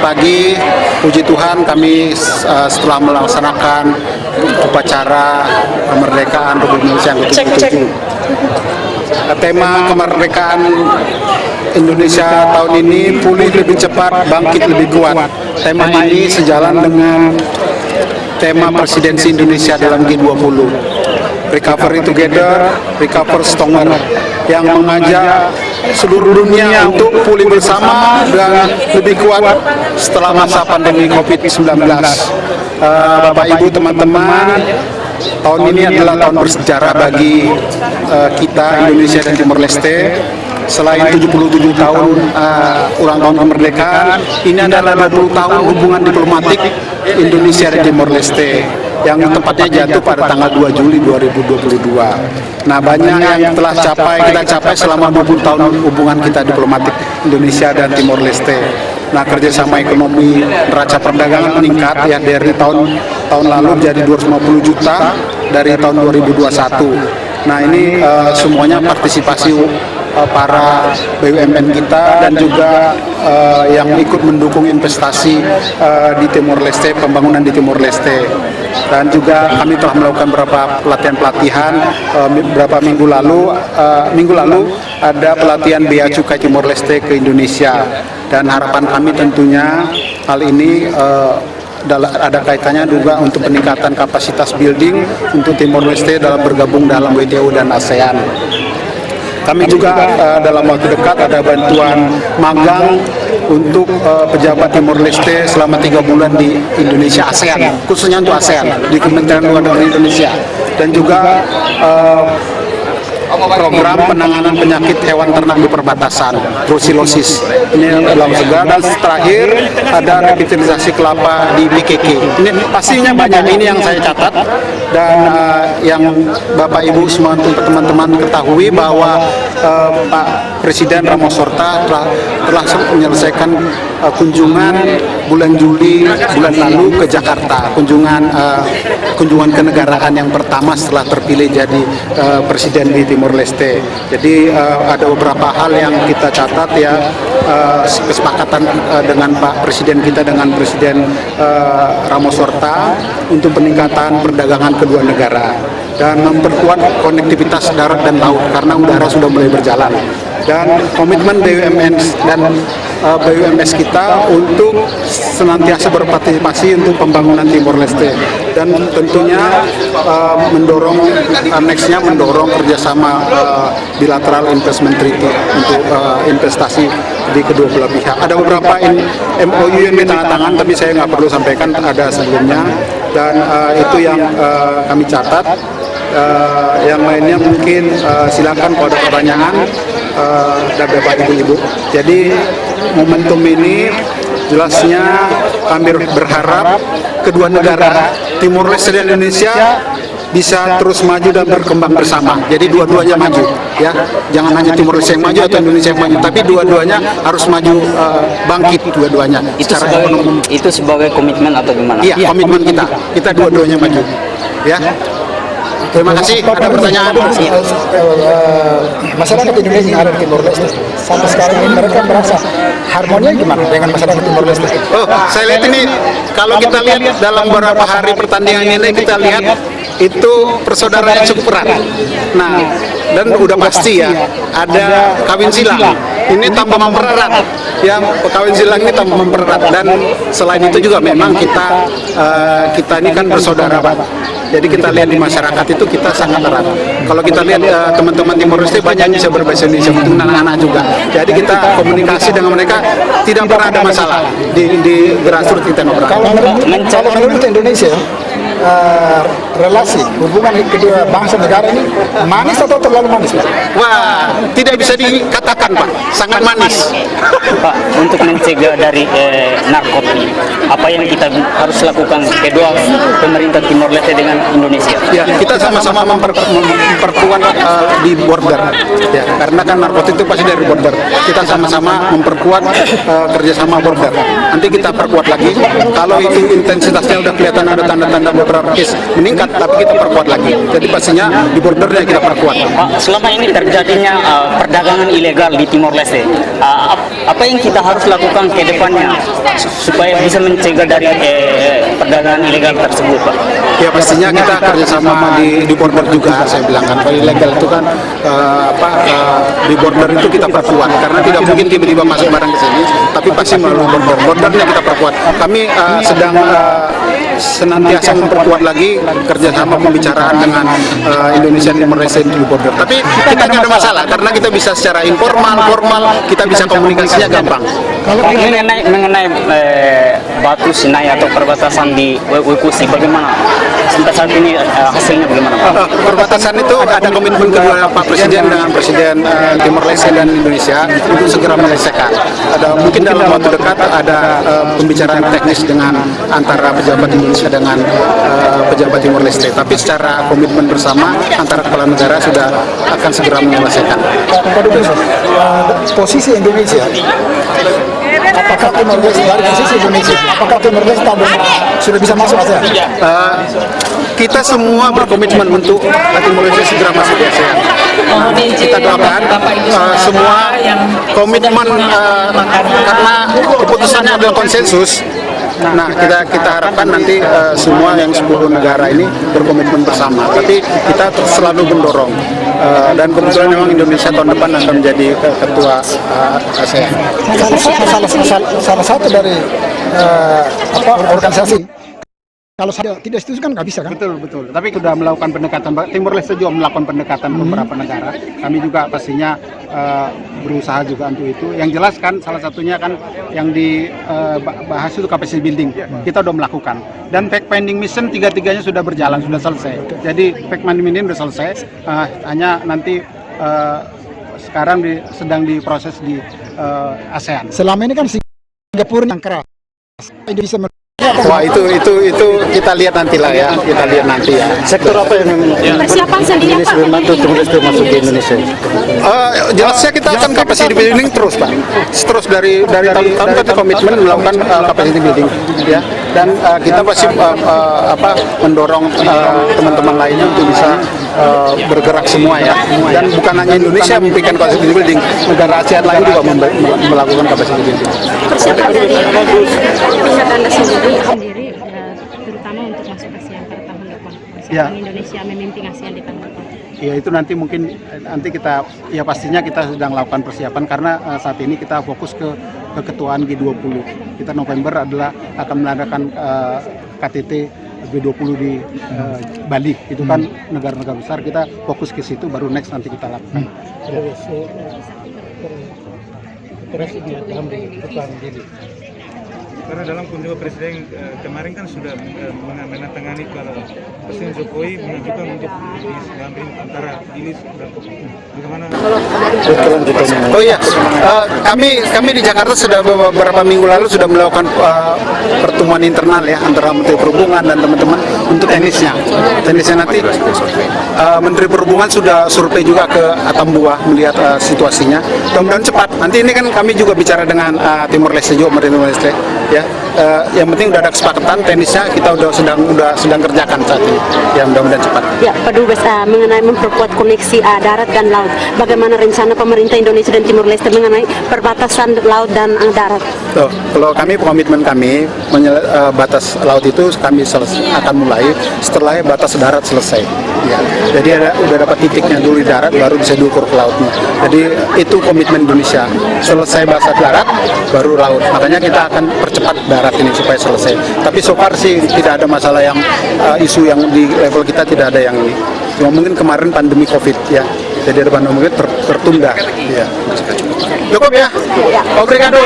pagi, puji Tuhan kami setelah melaksanakan upacara kemerdekaan Republik Indonesia yang ke-77. Tema kemerdekaan Indonesia tahun ini, pulih lebih cepat, bangkit lebih kuat. Tema ini sejalan dengan tema presidensi Indonesia dalam G20. Recovery Together, Recover Stronger, yang mengajak seluruh dunia untuk pulih bersama dan lebih kuat setelah masa pandemi COVID-19. Bapak Ibu, teman-teman, tahun ini adalah tahun bersejarah bagi kita Indonesia dan Timor Leste. Selain 77 tahun ulang tahun kemerdekaan, ini adalah 20 tahun hubungan diplomatik Indonesia dan Timor Leste, yang tepatnya jatuh pada tanggal 2 Juli 2022. Nah, banyak yang telah kita capai selama 20 tahun hubungan kita diplomatik Indonesia dan Timor Leste. Nah, kerjasama ekonomi neraca perdagangan meningkat ya, dari tahun lalu jadi 250 juta dari tahun 2021. Nah, ini semuanya partisipasi para BUMN kita dan juga yang ikut mendukung investasi di Timor Leste, pembangunan di Timor Leste. Dan juga kami telah melakukan beberapa pelatihan beberapa minggu lalu ada pelatihan Bea Cukai Timor Leste ke Indonesia, dan harapan kami tentunya hal ini ada kaitannya juga untuk peningkatan kapasitas building untuk Timor Leste dalam bergabung dalam WTO dan ASEAN. Kami juga dalam waktu dekat ada bantuan magang untuk pejabat Timor Leste selama 3 bulan di Indonesia ASEAN, khususnya untuk ASEAN di Kementerian Luar Negeri Indonesia, dan juga program penanganan penyakit hewan ternak di perbatasan, brucellosis. Ini dalam segala. Dan terakhir ada revitalisasi kelapa di BKK. Ini pastinya banyak, ini yang saya catat, dan yang Bapak Ibu semua teman-teman ketahui bahwa Pak Presiden Ramos Horta telah menyelesaikan kunjungan bulan Juli bulan lalu ke Jakarta, kunjungan kenegaraan yang pertama setelah terpilih jadi presiden di Timor Leste. Jadi ada beberapa hal yang kita catat ya, kesepakatan dengan Pak Presiden kita dengan Presiden Ramos Horta untuk peningkatan perdagangan kedua negara dan memperkuat konektivitas darat dan laut karena udara sudah mulai berjalan, dan komitmen BUMN dan BUMS kita untuk senantiasa berpartisipasi untuk pembangunan Timor Leste, dan tentunya mendorong kerjasama bilateral investment treaty untuk investasi di kedua belah pihak. Ada beberapa MOU yang ditandatangani, tapi saya nggak perlu sampaikan, ada sebelumnya, dan itu yang kami catat. Yang lainnya mungkin silakan kalau ada pertanyaan dari Bapak Ibu. Jadi momentum ini jelasnya kami berharap kedua negara Timor Leste dan Indonesia bisa terus maju dan berkembang bersama. Jadi dua-duanya maju, ya. Jangan hanya Timor Leste yang maju atau Indonesia yang maju, tapi dua-duanya harus maju, bangkit dua-duanya. Itu sebagai komitmen atau gimana? Iya, komitmen kita. Kita dua-duanya maju, ya. Terima kasih. Ada pertanyaan? Masyarakat Indonesia yang ada di Timor Leste sampai sekarang ini mereka merasa harmoninya gimana dengan masyarakat Timor Leste? Oh, saya lihat ini kalau kita lihat dalam beberapa hari pertandingan ini, kita lihat itu persaudaraan cukup erat. Nah, dan udah pasti ya ada kawin silang. Ini tambah mempererat. Yang kawin silang ini tambah mempererat, dan selain itu juga memang kita ini kan bersaudara, Pak. Jadi kita lihat di masyarakat itu kita sangat erat. Kalau kita lihat teman-teman Timor Leste banyak bisa berbahasa Indonesia, untuk anak-anak juga. Jadi kita komunikasi dengan mereka tidak pernah ada masalah di grassroots kita. Kalau menurut Indonesia, relasi hubungan kedua bangsa negara ini manis atau terlalu manis, Pak? Wah, tidak bisa dikatakan, Pak. Sangat manis. Pak, untuk mencegah dari narkotik, apa yang kita harus lakukan kedua pemerintah Timor Leste dengan Indonesia? Ya, kita sama-sama memperkuat di border, ya, karena kan narkotik itu pasti dari border. Kita sama-sama memperkuat kerjasama border. Nanti kita perkuat lagi. Kalau itu intensitasnya udah kelihatan ada tanda-tanda beberapa case meningkat, tapi kita perkuat lagi. Jadi pastinya di bordernya kita perkuat. Pak, selama ini terjadinya perdagangan ilegal di Timor Leste, apa yang kita harus lakukan ke depannya supaya bisa mencegah dari perdagangan ilegal tersebut, Pak? Ya pastinya kita kerjasama di border juga. Saya bilang kan, kalau ilegal itu kan di border itu kita perkuat, karena tidak mungkin tiba-tiba masuk barang ke sini, tapi pasti melalui bordernya kita perkuat. Kami sedang senantiasa memperkuat lagi kerjasama pembicaraan dengan Indonesia dan Timor Leste di border. Tapi kita tidak ada masalah karena kita bisa secara informal, formal, kita bisa komunikasinya gampang. Pak, mengenai Batu Sinai atau perbatasan di Wekusi, bagaimana? Sampai saat ini hasilnya bagaimana, Pak? Perbatasan itu ada komitmen kedua Pak Presiden dengan Presiden Timor Leste dan Indonesia untuk segera menyelesaikan. Mungkin dalam waktu dekat ada pembicaraan teknis dengan antara pejabat Indonesia dengan pejabat Timor Leste. Tapi secara komitmen bersama antara kepala negara sudah akan segera menyelesaikan. Pak Dubes, posisi Indonesia, apakah Timor Leste dari posisi Indonesia, apakah Timor Leste sudah bisa masuk ASEAN? Kita semua berkomitmen untuk Timor Leste segera masuk di ASEAN. Kita doakan semua komitmen karena keputusannya adalah konsensus. Nah, kita harapkan nanti semua yang 10 negara ini berkomitmen bersama. Tapi kita selalu mendorong dan kebetulan memang Indonesia tahun depan akan menjadi ketua ASEAN. Salah satu dari organisasi. Kalau tidak setuju kan nggak bisa kan? Betul. Tapi sudah melakukan pendekatan. Timor Leste juga melakukan pendekatan beberapa negara. Kami juga pastinya berusaha juga untuk itu. Yang jelas kan salah satunya kan yang dibahas itu capacity building. Kita sudah melakukan. Dan fact finding mission tiga-tiganya sudah berjalan, sudah selesai. Jadi fact finding mission sudah selesai. Hanya nanti sekarang sedang diproses di ASEAN. Selama ini kan Singapura yang keras. Indonesia Wah itu kita lihat nanti lah ya, kita lihat nanti ya. Sektor apa yang persiapan sendiri Indonesia membantu Timor Leste masuk ke Indonesia? Jelasnya kita akan capacity building terus Pak. Terus dari tahun-tahun kita komitmen melakukan capacity building ya. Dan kita pasti mendorong teman-teman lainnya untuk bisa bergerak semua ya. Dan bukan hanya Indonesia memberikan capacity building, negara ASEAN lain juga melakukan capacity building. Persiapan dari pihak Anda sendiri terutama untuk masuk ASEAN pada tahun depan. Persiapan Indonesia memimpin ASEAN di tahun depan. Ya itu nanti kita ya pastinya kita sedang lakukan persiapan karena saat ini kita fokus ke keketuaan G20. Kita November akan mengadakan KTT G20 di Bali. Itu kan negara-negara besar, kita fokus ke situ baru next nanti kita lakukan. Karena dalam kunjungan Presiden kemarin kan sudah menandatangani kalau Presiden Jokowi mengajukan untuk digabung antara Dilis dan bagaimana? Oh iya, kami di Jakarta sudah beberapa minggu lalu sudah melakukan pertemuan internal ya antara Menteri Perhubungan dan teman-teman untuk teknisnya. Teknisnya nanti Menteri Perhubungan sudah survei juga ke Atambua melihat situasinya. Mudah-mudahan cepat. Nanti ini kan kami juga bicara dengan Timor Leste juga, Timor Leste. Ya, yang penting udah ada kesepakatan teknisnya kita sedang kerjakan saat ini. Ya mudah-mudahan cepat. Ya, Pak Dubes, mengenai memperkuat koneksi darat dan laut, bagaimana rencana pemerintah Indonesia dan Timor Leste mengenai perbatasan laut dan darat? Kalau komitmen kami batas laut itu kami akan mulai setelah batas darat selesai. Ya, jadi udah dapat titiknya dulu di darat, baru bisa diukur ke lautnya. Jadi itu komitmen Indonesia. Selesai batas darat, baru laut. Makanya kita akan percepat darat ini supaya selesai. Tapi so far sih tidak ada masalah yang isu yang di level kita tidak ada yang ini. Cuma mungkin kemarin pandemi COVID ya. Jadi ada pandemi COVID tertunda. Ya. Cukup ya? Obrigado.